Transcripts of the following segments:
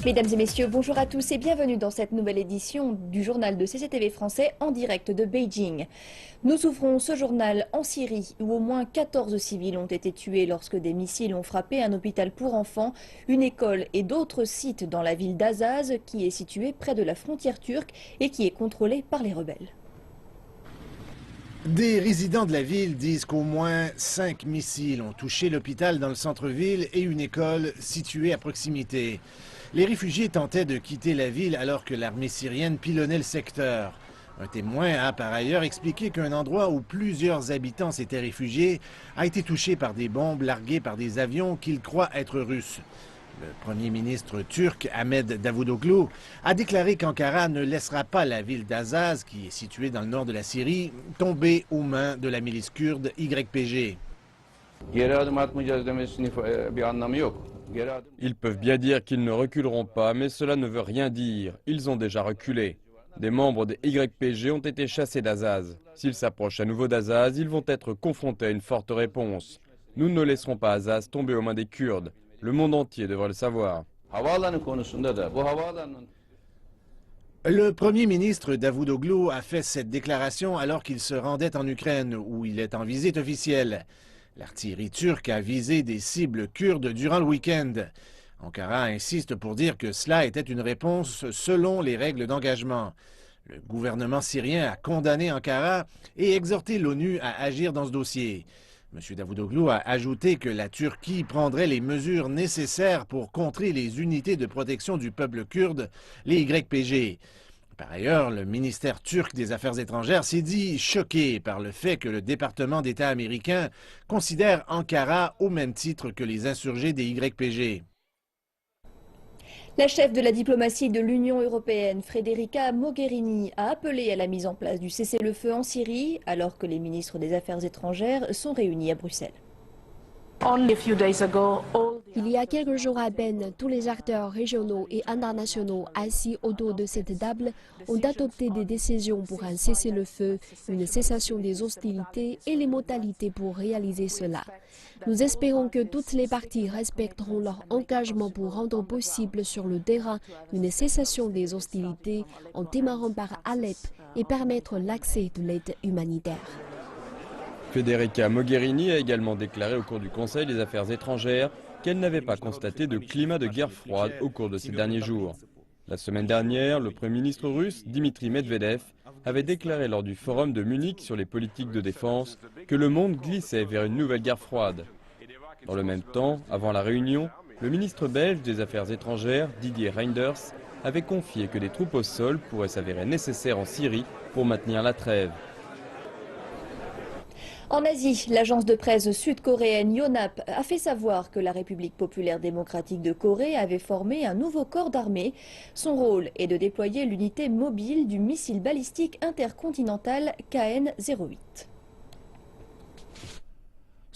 Mesdames et messieurs, bonjour à tous et bienvenue dans cette nouvelle édition du journal de CCTV français en direct de Beijing. Nous ouvrons ce journal en Syrie où au moins 14 civils ont été tués lorsque des missiles ont frappé un hôpital pour enfants, une école et d'autres sites dans la ville d'Azaz qui est située près de la frontière turque et qui est contrôlée par les rebelles. Des résidents de la ville disent qu'au moins 5 missiles ont touché l'hôpital dans le centre-ville et une école située à proximité. Les réfugiés tentaient de quitter la ville alors que l'armée syrienne pilonnait le secteur. Un témoin a par ailleurs expliqué qu'un endroit où plusieurs habitants s'étaient réfugiés a été touché par des bombes larguées par des avions qu'il croit être russes. Le premier ministre turc, Ahmed Davutoglu, a déclaré qu'Ankara ne laissera pas la ville d'Azaz, qui est située dans le nord de la Syrie, tomber aux mains de la milice kurde YPG. Ils peuvent bien dire qu'ils ne reculeront pas, mais cela ne veut rien dire. Ils ont déjà reculé. Des membres des YPG ont été chassés d'Azaz. S'ils s'approchent à nouveau d'Azaz, ils vont être confrontés à une forte réponse. Nous ne laisserons pas Azaz tomber aux mains des Kurdes. Le monde entier devrait le savoir. Le premier ministre Davutoglu a fait cette déclaration alors qu'il se rendait en Ukraine, où il est en visite officielle. L'artillerie turque a visé des cibles kurdes durant le week-end. Ankara insiste pour dire que cela était une réponse selon les règles d'engagement. Le gouvernement syrien a condamné Ankara et exhorté l'ONU à agir dans ce dossier. M. Davutoglu a ajouté que la Turquie prendrait les mesures nécessaires pour contrer les unités de protection du peuple kurde, les YPG. Par ailleurs, le ministère turc des Affaires étrangères s'est dit choqué par le fait que le département d'État américain considère Ankara au même titre que les insurgés des YPG. La chef de la diplomatie de l'Union européenne, Federica Mogherini, a appelé à la mise en place du cessez-le-feu en Syrie alors que les ministres des Affaires étrangères sont réunis à Bruxelles. Il y a quelques jours à peine, tous les acteurs régionaux et internationaux assis autour de cette table ont adopté des décisions pour un cessez-le-feu, une cessation des hostilités et les modalités pour réaliser cela. Nous espérons que toutes les parties respecteront leur engagement pour rendre possible sur le terrain une cessation des hostilités en démarrant par Alep et permettre l'accès de l'aide humanitaire. Federica Mogherini a également déclaré au cours du Conseil des Affaires étrangères qu'elle n'avait pas constaté de climat de guerre froide au cours de ces derniers jours. La semaine dernière, le Premier ministre russe, Dmitri Medvedev, avait déclaré lors du forum de Munich sur les politiques de défense que le monde glissait vers une nouvelle guerre froide. Dans le même temps, avant la réunion, le ministre belge des Affaires étrangères, Didier Reynders, avait confié que des troupes au sol pourraient s'avérer nécessaires en Syrie pour maintenir la trêve. En Asie, l'agence de presse sud-coréenne Yonhap a fait savoir que la République populaire démocratique de Corée avait formé un nouveau corps d'armée. Son rôle est de déployer l'unité mobile du missile balistique intercontinental KN-08.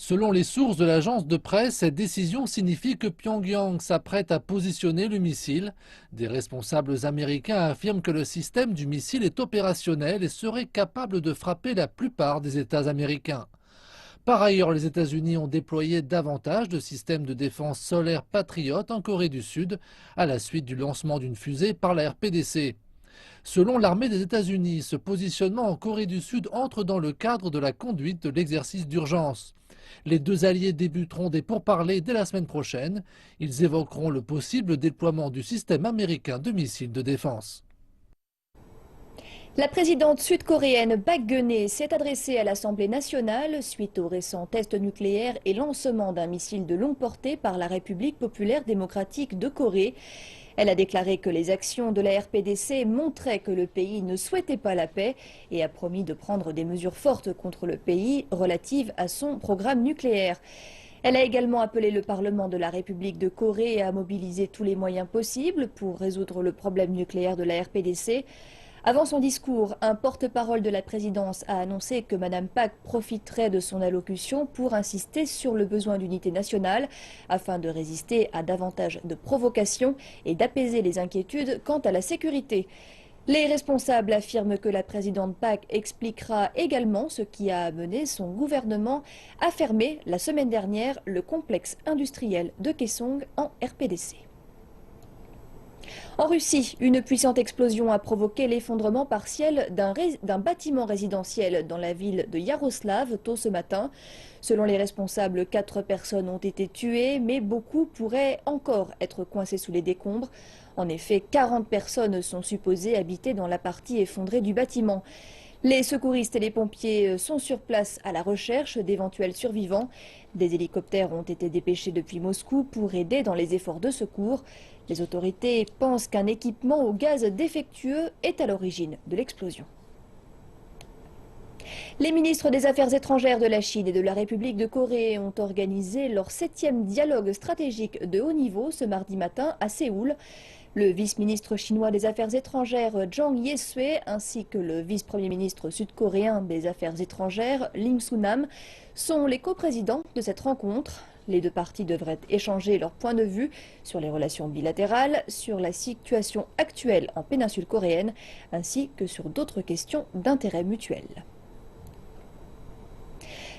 Selon les sources de l'agence de presse, cette décision signifie que Pyongyang s'apprête à positionner le missile. Des responsables américains affirment que le système du missile est opérationnel et serait capable de frapper la plupart des États américains. Par ailleurs, les États-Unis ont déployé davantage de systèmes de défense solaire Patriot en Corée du Sud, à la suite du lancement d'une fusée par la RPDC. Selon l'armée des États-Unis, ce positionnement en Corée du Sud entre dans le cadre de la conduite de l'exercice d'urgence. Les deux alliés débuteront des pourparlers dès la semaine prochaine. Ils évoqueront le possible déploiement du système américain de missiles de défense. La présidente sud-coréenne Park Geun-hye s'est adressée à l'Assemblée nationale suite au récent test nucléaire et lancement d'un missile de longue portée par la République populaire démocratique de Corée. Elle a déclaré que les actions de la RPDC montraient que le pays ne souhaitait pas la paix et a promis de prendre des mesures fortes contre le pays relatives à son programme nucléaire. Elle a également appelé le Parlement de la République de Corée à mobiliser tous les moyens possibles pour résoudre le problème nucléaire de la RPDC. Avant son discours, un porte-parole de la présidence a annoncé que Mme Park profiterait de son allocution pour insister sur le besoin d'unité nationale afin de résister à davantage de provocations et d'apaiser les inquiétudes quant à la sécurité. Les responsables affirment que la présidente Park expliquera également ce qui a amené son gouvernement à fermer la semaine dernière le complexe industriel de Kaesong en RPDC. En Russie, une puissante explosion a provoqué l'effondrement partiel d'un bâtiment résidentiel dans la ville de Yaroslav tôt ce matin. Selon les responsables, 4 personnes ont été tuées, mais beaucoup pourraient encore être coincées sous les décombres. En effet, 40 personnes sont supposées habiter dans la partie effondrée du bâtiment. Les secouristes et les pompiers sont sur place à la recherche d'éventuels survivants. Des hélicoptères ont été dépêchés depuis Moscou pour aider dans les efforts de secours. Les autorités pensent qu'un équipement au gaz défectueux est à l'origine de l'explosion. Les ministres des Affaires étrangères de la Chine et de la République de Corée ont organisé leur 7e dialogue stratégique de haut niveau ce mardi matin à Séoul. Le vice-ministre chinois des Affaires étrangères Zhang Yesui ainsi que le vice-premier ministre sud-coréen des Affaires étrangères Lim Su-nam sont les coprésidents de cette rencontre. Les deux parties devraient échanger leurs points de vue sur les relations bilatérales, sur la situation actuelle en péninsule coréenne, ainsi que sur d'autres questions d'intérêt mutuel.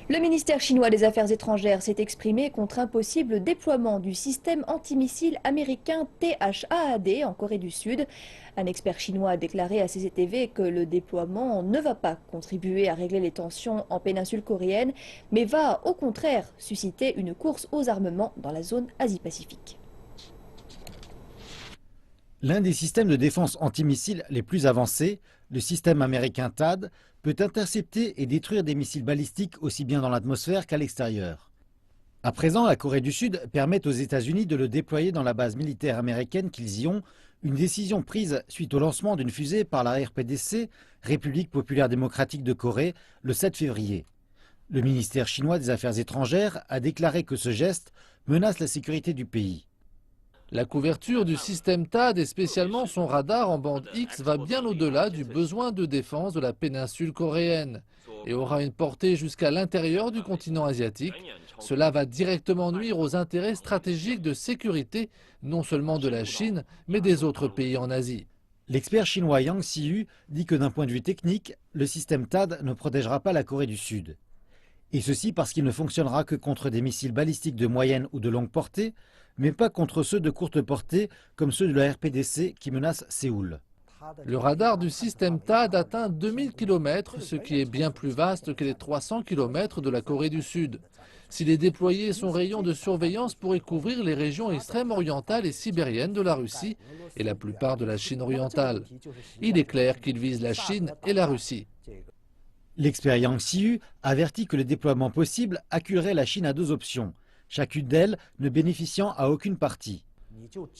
Le ministère chinois des Affaires étrangères s'est exprimé contre un possible déploiement du système antimissile américain THAAD en Corée du Sud. Un expert chinois a déclaré à CCTV que le déploiement ne va pas contribuer à régler les tensions en péninsule coréenne, mais va au contraire susciter une course aux armements dans la zone Asie-Pacifique. L'un des systèmes de défense antimissiles les plus avancés, le système américain THAAD, peut intercepter et détruire des missiles balistiques aussi bien dans l'atmosphère qu'à l'extérieur. À présent, la Corée du Sud permet aux États-Unis de le déployer dans la base militaire américaine qu'ils y ont, une décision prise suite au lancement d'une fusée par la RPDC, République populaire démocratique de Corée, le 7 février. Le ministère chinois des Affaires étrangères a déclaré que ce geste menace la sécurité du pays. La couverture du système THAAD et spécialement son radar en bande X va bien au-delà du besoin de défense de la péninsule coréenne et aura une portée jusqu'à l'intérieur du continent asiatique. Cela va directement nuire aux intérêts stratégiques de sécurité, non seulement de la Chine, mais des autres pays en Asie. L'expert chinois Yang Xiyu dit que d'un point de vue technique, le système THAAD ne protégera pas la Corée du Sud. Et ceci parce qu'il ne fonctionnera que contre des missiles balistiques de moyenne ou de longue portée, mais pas contre ceux de courte portée comme ceux de la RPDC qui menacent Séoul. Le radar du système THAAD atteint 2000 km, ce qui est bien plus vaste que les 300 km de la Corée du Sud. S'il est déployé, son rayon de surveillance pourrait couvrir les régions extrêmes orientales et sibériennes de la Russie et la plupart de la Chine orientale. Il est clair qu'il vise la Chine et la Russie. L'expert Yang Xiyu avertit que le déploiement possible acculerait la Chine à 2 options, chacune d'elles ne bénéficiant à aucune partie.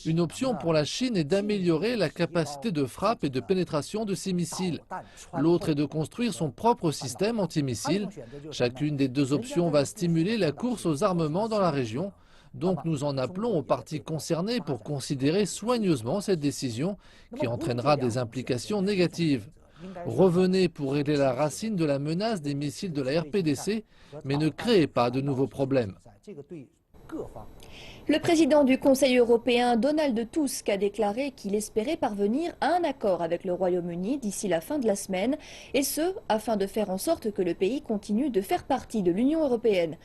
Une option pour la Chine est d'améliorer la capacité de frappe et de pénétration de ses missiles. L'autre est de construire son propre système antimissile. Chacune des 2 options va stimuler la course aux armements dans la région. Donc nous en appelons aux parties concernées pour considérer soigneusement cette décision qui entraînera des implications négatives. Revenez pour régler la racine de la menace des missiles de la RPDC, mais ne créez pas de nouveaux problèmes. Le président du Conseil européen, Donald Tusk, a déclaré qu'il espérait parvenir à un accord avec le Royaume-Uni d'ici la fin de la semaine, et ce, afin de faire en sorte que le pays continue de faire partie de l'Union européenne.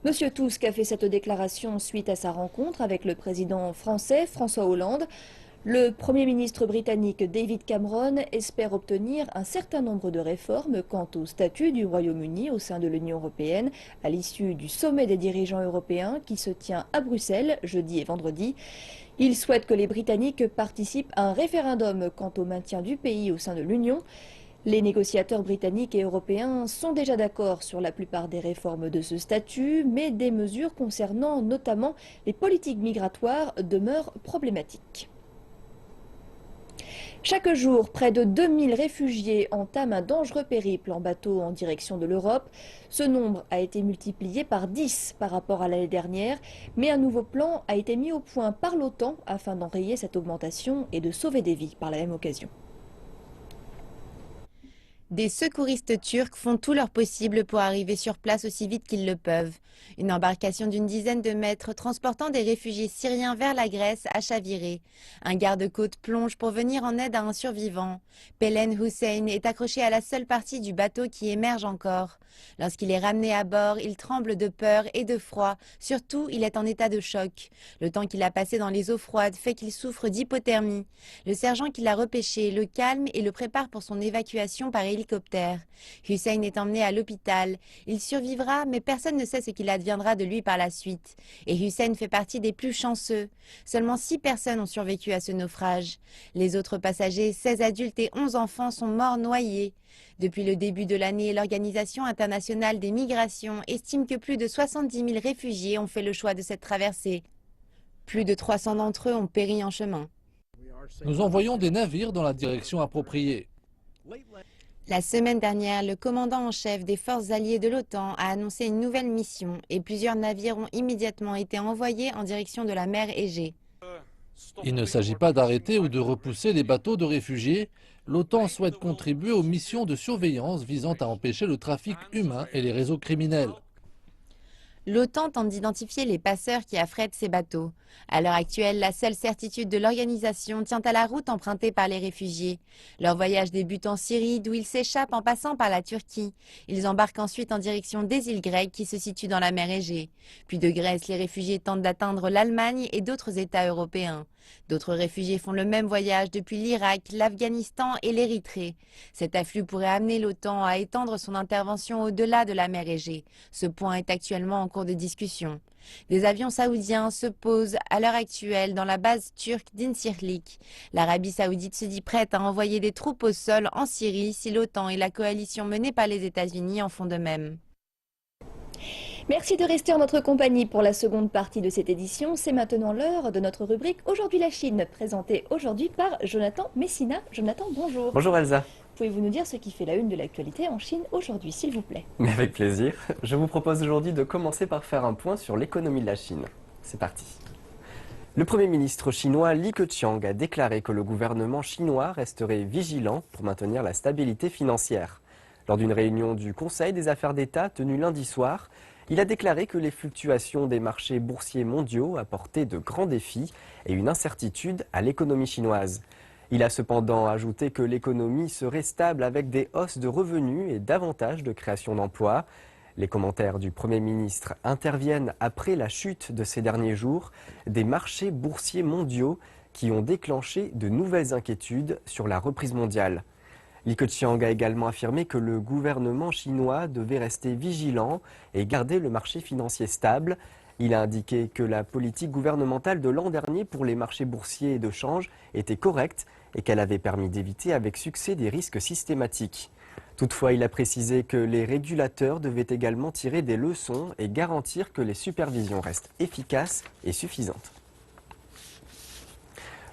Monsieur Tusk a fait cette déclaration suite à sa rencontre avec le président français François Hollande. Le Premier ministre britannique David Cameron espère obtenir un certain nombre de réformes quant au statut du Royaume-Uni au sein de l'Union européenne à l'issue du sommet des dirigeants européens qui se tient à Bruxelles jeudi et vendredi. Il souhaite que les Britanniques participent à un référendum quant au maintien du pays au sein de l'Union. Les négociateurs britanniques et européens sont déjà d'accord sur la plupart des réformes de ce statut, mais des mesures concernant notamment les politiques migratoires demeurent problématiques. Chaque jour, près de 2000 réfugiés entament un dangereux périple en bateau en direction de l'Europe. Ce nombre a été multiplié par 10 par rapport à l'année dernière, mais un nouveau plan a été mis au point par l'OTAN afin d'enrayer cette augmentation et de sauver des vies par la même occasion. Des secouristes turcs font tout leur possible pour arriver sur place aussi vite qu'ils le peuvent. Une embarcation d'une dizaine de mètres transportant des réfugiés syriens vers la Grèce a chaviré. Un garde-côte plonge pour venir en aide à un survivant. Pelen Hussein est accroché à la seule partie du bateau qui émerge encore. Lorsqu'il est ramené à bord, il tremble de peur et de froid. Surtout, il est en état de choc. Le temps qu'il a passé dans les eaux froides fait qu'il souffre d'hypothermie. Le sergent qui l'a repêché le calme et le prépare pour son évacuation par hélicoptère. Hussein est emmené à l'hôpital. Il survivra, mais personne ne sait ce qu'il adviendra de lui par la suite. Et Hussein fait partie des plus chanceux. Seulement 6 personnes ont survécu à ce naufrage. Les autres passagers, 16 adultes et 11 enfants, sont morts noyés. Depuis le début de l'année, l'Organisation internationale des migrations estime que plus de 70 000 réfugiés ont fait le choix de cette traversée. Plus de 300 d'entre eux ont péri en chemin. Nous envoyons des navires dans la direction appropriée. La semaine dernière, le commandant en chef des forces alliées de l'OTAN a annoncé une nouvelle mission et plusieurs navires ont immédiatement été envoyés en direction de la mer Égée. Il ne s'agit pas d'arrêter ou de repousser les bateaux de réfugiés. L'OTAN souhaite contribuer aux missions de surveillance visant à empêcher le trafic humain et les réseaux criminels. L'OTAN tente d'identifier les passeurs qui affrètent ces bateaux. À l'heure actuelle, la seule certitude de l'organisation tient à la route empruntée par les réfugiés. Leur voyage débute en Syrie, d'où ils s'échappent en passant par la Turquie. Ils embarquent ensuite en direction des îles grecques qui se situent dans la mer Égée. Puis de Grèce, les réfugiés tentent d'atteindre l'Allemagne et d'autres États européens. D'autres réfugiés font le même voyage depuis l'Irak, l'Afghanistan et l'Érythrée. Cet afflux pourrait amener l'OTAN à étendre son intervention au-delà de la mer Égée. Ce point est actuellement en cours de discussion. Des avions saoudiens se posent à l'heure actuelle dans la base turque d'Incirlik. L'Arabie saoudite se dit prête à envoyer des troupes au sol en Syrie si l'OTAN et la coalition menée par les États-Unis en font de même. Merci de rester en notre compagnie pour la seconde partie de cette édition. C'est maintenant l'heure de notre rubrique Aujourd'hui la Chine, présentée aujourd'hui par Jonathan Messina. Jonathan, bonjour. Bonjour Elsa. Pouvez-vous nous dire ce qui fait la une de l'actualité en Chine aujourd'hui, s'il vous plaît? Mais avec plaisir. Je vous propose aujourd'hui de commencer par faire un point sur l'économie de la Chine. C'est parti. Le Premier ministre chinois Li Keqiang a déclaré que le gouvernement chinois resterait vigilant pour maintenir la stabilité financière. Lors d'une réunion du Conseil des affaires d'État tenue lundi soir, il a déclaré que les fluctuations des marchés boursiers mondiaux apportaient de grands défis et une incertitude à l'économie chinoise. Il a cependant ajouté que l'économie serait stable avec des hausses de revenus et davantage de création d'emplois. Les commentaires du Premier ministre interviennent après la chute de ces derniers jours des marchés boursiers mondiaux qui ont déclenché de nouvelles inquiétudes sur la reprise mondiale. Li Keqiang a également affirmé que le gouvernement chinois devait rester vigilant et garder le marché financier stable. Il a indiqué que la politique gouvernementale de l'an dernier pour les marchés boursiers et de change était correcte et qu'elle avait permis d'éviter avec succès des risques systématiques. Toutefois, il a précisé que les régulateurs devaient également tirer des leçons et garantir que les supervisions restent efficaces et suffisantes.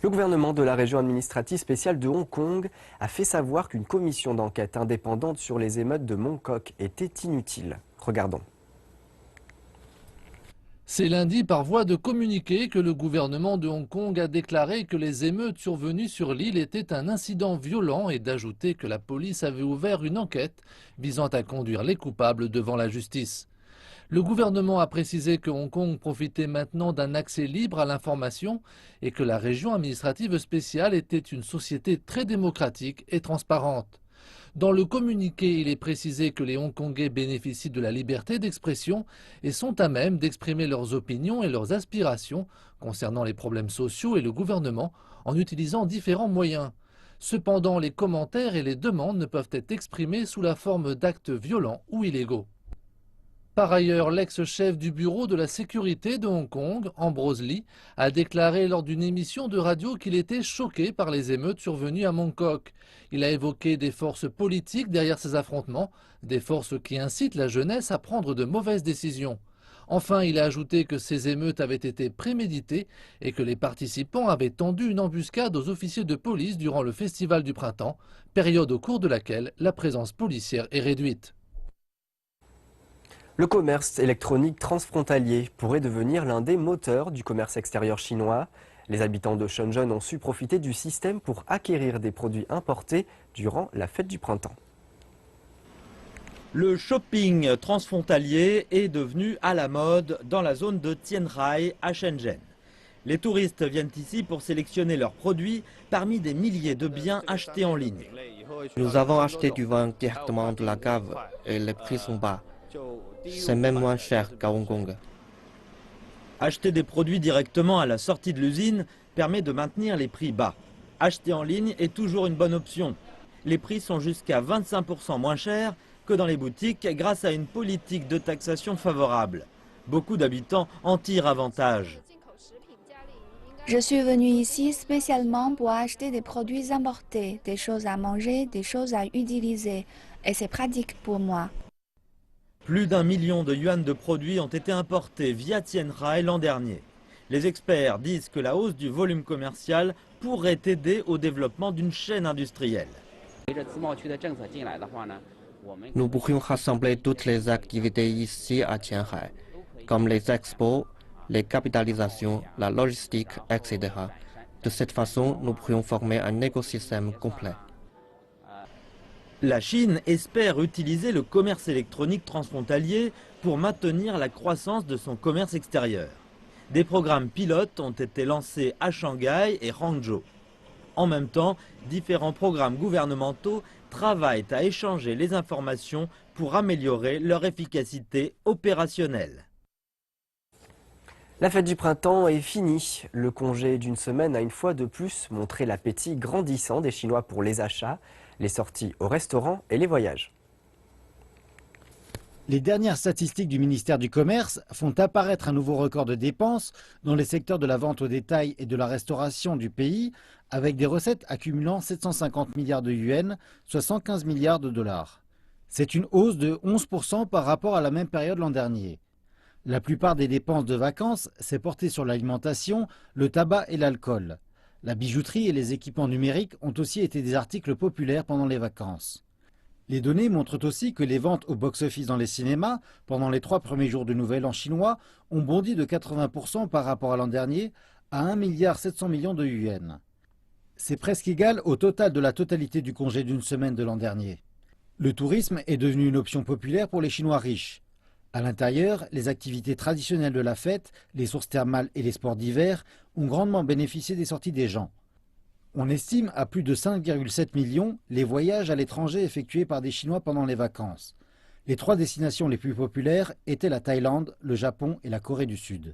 Le gouvernement de la région administrative spéciale de Hong Kong a fait savoir qu'une commission d'enquête indépendante sur les émeutes de Mongkok était inutile. Regardons. C'est lundi par voie de communiqué que le gouvernement de Hong Kong a déclaré que les émeutes survenues sur l'île étaient un incident violent et d'ajouter que la police avait ouvert une enquête visant à conduire les coupables devant la justice. Le gouvernement a précisé que Hong Kong profitait maintenant d'un accès libre à l'information et que la région administrative spéciale était une société très démocratique et transparente. Dans le communiqué, il est précisé que les Hongkongais bénéficient de la liberté d'expression et sont à même d'exprimer leurs opinions et leurs aspirations concernant les problèmes sociaux et le gouvernement en utilisant différents moyens. Cependant, les commentaires et les demandes ne peuvent être exprimés sous la forme d'actes violents ou illégaux. Par ailleurs, l'ex-chef du bureau de la sécurité de Hong Kong, Ambrose Lee, a déclaré lors d'une émission de radio qu'il était choqué par les émeutes survenues à Mongkok. Il a évoqué des forces politiques derrière ces affrontements, des forces qui incitent la jeunesse à prendre de mauvaises décisions. Enfin, il a ajouté que ces émeutes avaient été préméditées et que les participants avaient tendu une embuscade aux officiers de police durant le festival du printemps, période au cours de laquelle la présence policière est réduite. Le commerce électronique transfrontalier pourrait devenir l'un des moteurs du commerce extérieur chinois. Les habitants de Shenzhen ont su profiter du système pour acquérir des produits importés durant la fête du printemps. Le shopping transfrontalier est devenu à la mode dans la zone de Tianrai à Shenzhen. Les touristes viennent ici pour sélectionner leurs produits parmi des milliers de biens achetés en ligne. Nous avons acheté du vin directement de la cave et les prix sont bas. C'est même moins cher qu'à Hong Kong. Acheter des produits directement à la sortie de l'usine permet de maintenir les prix bas. Acheter en ligne est toujours une bonne option. Les prix sont jusqu'à 25% moins chers que dans les boutiques grâce à une politique de taxation favorable. Beaucoup d'habitants en tirent avantage. Je suis venue ici spécialement pour acheter des produits importés, des choses à manger, des choses à utiliser. Et c'est pratique pour moi. Plus d'1 million de yuan de produits ont été importés via Tianrai l'an dernier. Les experts disent que la hausse du volume commercial pourrait aider au développement d'une chaîne industrielle. Nous pourrions rassembler toutes les activités ici à Tianrai, comme les expos, les capitalisations, la logistique, etc. De cette façon, nous pourrions former un écosystème complet. La Chine espère utiliser le commerce électronique transfrontalier pour maintenir la croissance de son commerce extérieur. Des programmes pilotes ont été lancés à Shanghai et Hangzhou. En même temps, différents programmes gouvernementaux travaillent à échanger les informations pour améliorer leur efficacité opérationnelle. La fête du printemps est finie. Le congé d'une semaine a une fois de plus montré l'appétit grandissant des Chinois pour les achats, les sorties au restaurant et les voyages. Les dernières statistiques du ministère du Commerce font apparaître un nouveau record de dépenses dans les secteurs de la vente au détail et de la restauration du pays, avec des recettes accumulant 750 milliards de yuan, soit 115 milliards de dollars. C'est une hausse de 11% par rapport à la même période l'an dernier. La plupart des dépenses de vacances s'est portée sur l'alimentation, le tabac et l'alcool. La bijouterie et les équipements numériques ont aussi été des articles populaires pendant les vacances. Les données montrent aussi que les ventes au box-office dans les cinémas, pendant les 3 premiers jours de Nouvel An chinois, ont bondi de 80% par rapport à l'an dernier, à 1,7 milliard de yuan. C'est presque égal au total de la totalité du congé d'une semaine de l'an dernier. Le tourisme est devenu une option populaire pour les Chinois riches. À l'intérieur, les activités traditionnelles de la fête, les sources thermales et les sports d'hiver ont grandement bénéficié des sorties des gens. On estime à plus de 5,7 millions les voyages à l'étranger effectués par des Chinois pendant les vacances. Les 3 destinations les plus populaires étaient la Thaïlande, le Japon et la Corée du Sud.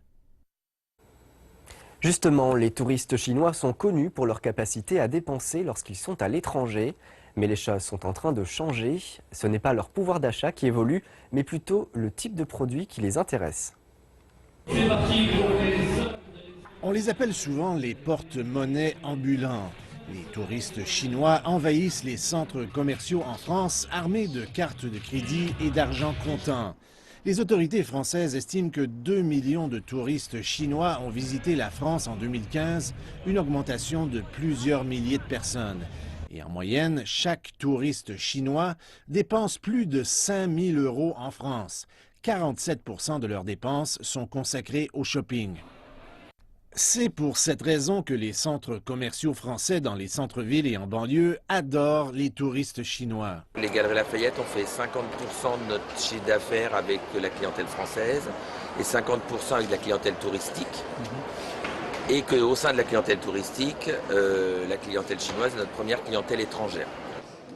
Justement, les touristes chinois sont connus pour leur capacité à dépenser lorsqu'ils sont à l'étranger. Mais les choses sont en train de changer. Ce n'est pas leur pouvoir d'achat qui évolue, mais plutôt le type de produit qui les intéresse. On les appelle souvent les porte-monnaies ambulants. Les touristes chinois envahissent les centres commerciaux en France armés de cartes de crédit et d'argent comptant. Les autorités françaises estiment que 2 millions de touristes chinois ont visité la France en 2015, une augmentation de plusieurs milliers de personnes. Et en moyenne, chaque touriste chinois dépense plus de 5 000 € en France. 47% de leurs dépenses sont consacrées au shopping. C'est pour cette raison que les centres commerciaux français dans les centres-villes et en banlieue adorent les touristes chinois. Les Galeries Lafayette ont fait 50% de notre chiffre d'affaires avec la clientèle française et 50% avec la clientèle touristique. Et qu'au sein de la clientèle touristique, la clientèle chinoise est notre première clientèle étrangère.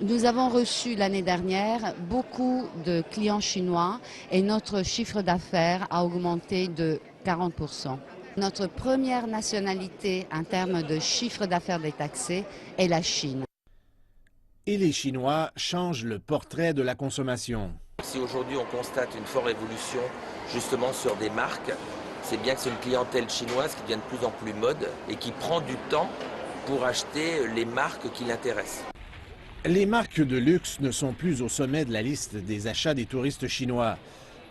Nous avons reçu l'année dernière beaucoup de clients chinois et notre chiffre d'affaires a augmenté de 40%. Notre première nationalité en termes de chiffre d'affaires détaxé est la Chine. Et les Chinois changent le portrait de la consommation. Si aujourd'hui on constate une forte évolution justement sur des marques, c'est bien que c'est une clientèle chinoise qui devient de plus en plus mode et qui prend du temps pour acheter les marques qui l'intéressent. Les marques de luxe ne sont plus au sommet de la liste des achats des touristes chinois.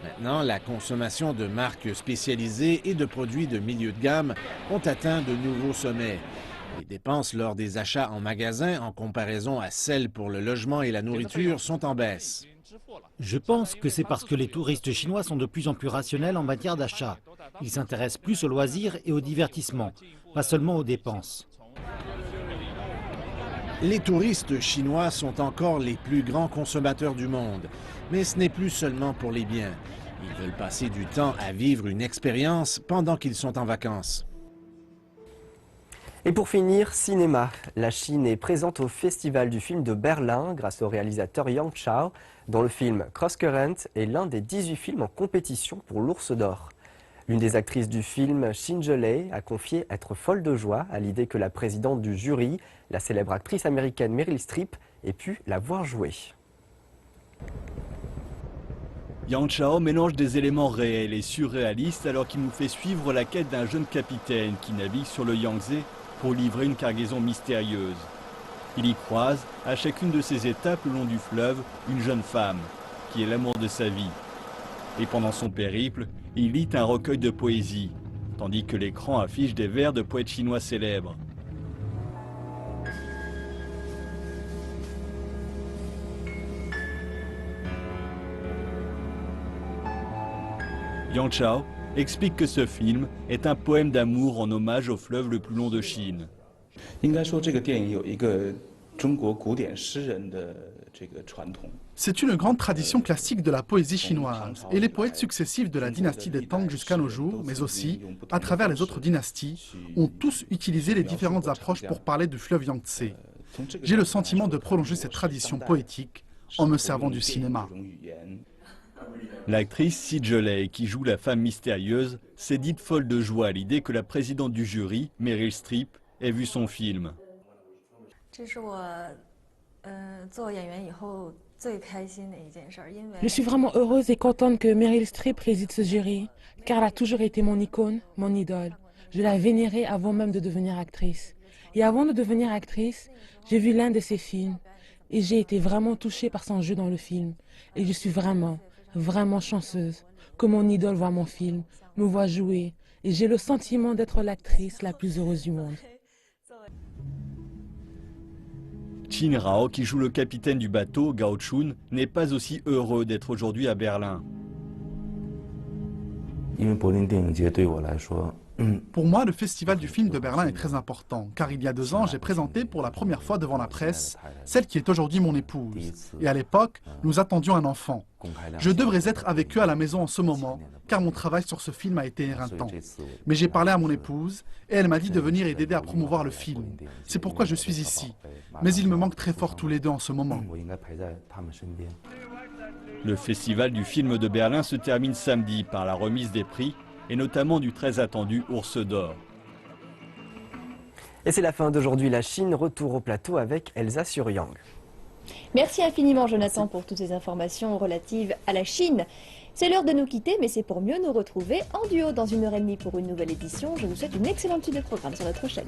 Maintenant, la consommation de marques spécialisées et de produits de milieu de gamme ont atteint de nouveaux sommets. Les dépenses lors des achats en magasin, en comparaison à celles pour le logement et la nourriture, sont en baisse. Je pense que c'est parce que les touristes chinois sont de plus en plus rationnels en matière d'achat. Ils s'intéressent plus aux loisirs et au divertissement, pas seulement aux dépenses. Les touristes chinois sont encore les plus grands consommateurs du monde. Mais ce n'est plus seulement pour les biens. Ils veulent passer du temps à vivre une expérience pendant qu'ils sont en vacances. Et pour finir, cinéma. La Chine est présente au Festival du film de Berlin grâce au réalisateur Yang Chao, dont le film Cross Current est l'un des 18 films en compétition pour l'Ours d'Or. L'une des actrices du film, Xin Zhelei, a confié être folle de joie à l'idée que la présidente du jury, la célèbre actrice américaine Meryl Streep, ait pu la voir jouer. Yang Chao mélange des éléments réels et surréalistes alors qu'il nous fait suivre la quête d'un jeune capitaine qui navigue sur le Yangtze pour livrer une cargaison mystérieuse. Il y croise, à chacune de ses étapes le long du fleuve, une jeune femme, qui est l'amour de sa vie. Et pendant son périple, il lit un recueil de poésie, tandis que l'écran affiche des vers de poètes chinois célèbres. Yang Chao explique que ce film est un poème d'amour en hommage au fleuve le plus long de Chine. C'est une grande tradition classique de la poésie chinoise, et les poètes successifs de la dynastie des Tang jusqu'à nos jours, mais aussi à travers les autres dynasties, ont tous utilisé les différentes approches pour parler du fleuve Yangtze. J'ai le sentiment de prolonger cette tradition poétique en me servant du cinéma. L'actrice Xin Zhelei, qui joue la femme mystérieuse, s'est dite folle de joie à l'idée que la présidente du jury, Meryl Streep, ait vu son film. Je suis vraiment heureuse et contente que Meryl Streep préside ce jury, car elle a toujours été mon icône, mon idole. Je la vénérais avant même de devenir actrice. Et avant de devenir actrice, j'ai vu l'un de ses films et j'ai été vraiment touchée par son jeu dans le film. Et je suis vraiment chanceuse que mon idole voit mon film, me voit jouer, et j'ai le sentiment d'être l'actrice la plus heureuse du monde. Qin Rao, qui joue le capitaine du bateau, Gao Chun, n'est pas aussi heureux d'être aujourd'hui à Berlin. Pour moi, le Festival du film de Berlin est très important, car il y a 2 ans, j'ai présenté pour la première fois devant la presse celle qui est aujourd'hui mon épouse. Et à l'époque, nous attendions un enfant. Je devrais être avec eux à la maison en ce moment, car mon travail sur ce film a été éreintant. Mais j'ai parlé à mon épouse, et elle m'a dit de venir et d'aider à promouvoir le film. C'est pourquoi je suis ici. Mais ils me manquent très fort tous les deux en ce moment. Le Festival du film de Berlin se termine samedi par la remise des prix, et notamment du très attendu Ours d'Or. Et c'est la fin d'aujourd'hui, la Chine. Retour au plateau avec Elsa Sur-Yang. Merci infiniment Jonathan pour toutes ces informations relatives à la Chine. C'est l'heure de nous quitter, mais c'est pour mieux nous retrouver en duo dans 1h30 pour une nouvelle édition. Je vous souhaite une excellente suite de programme sur notre chaîne.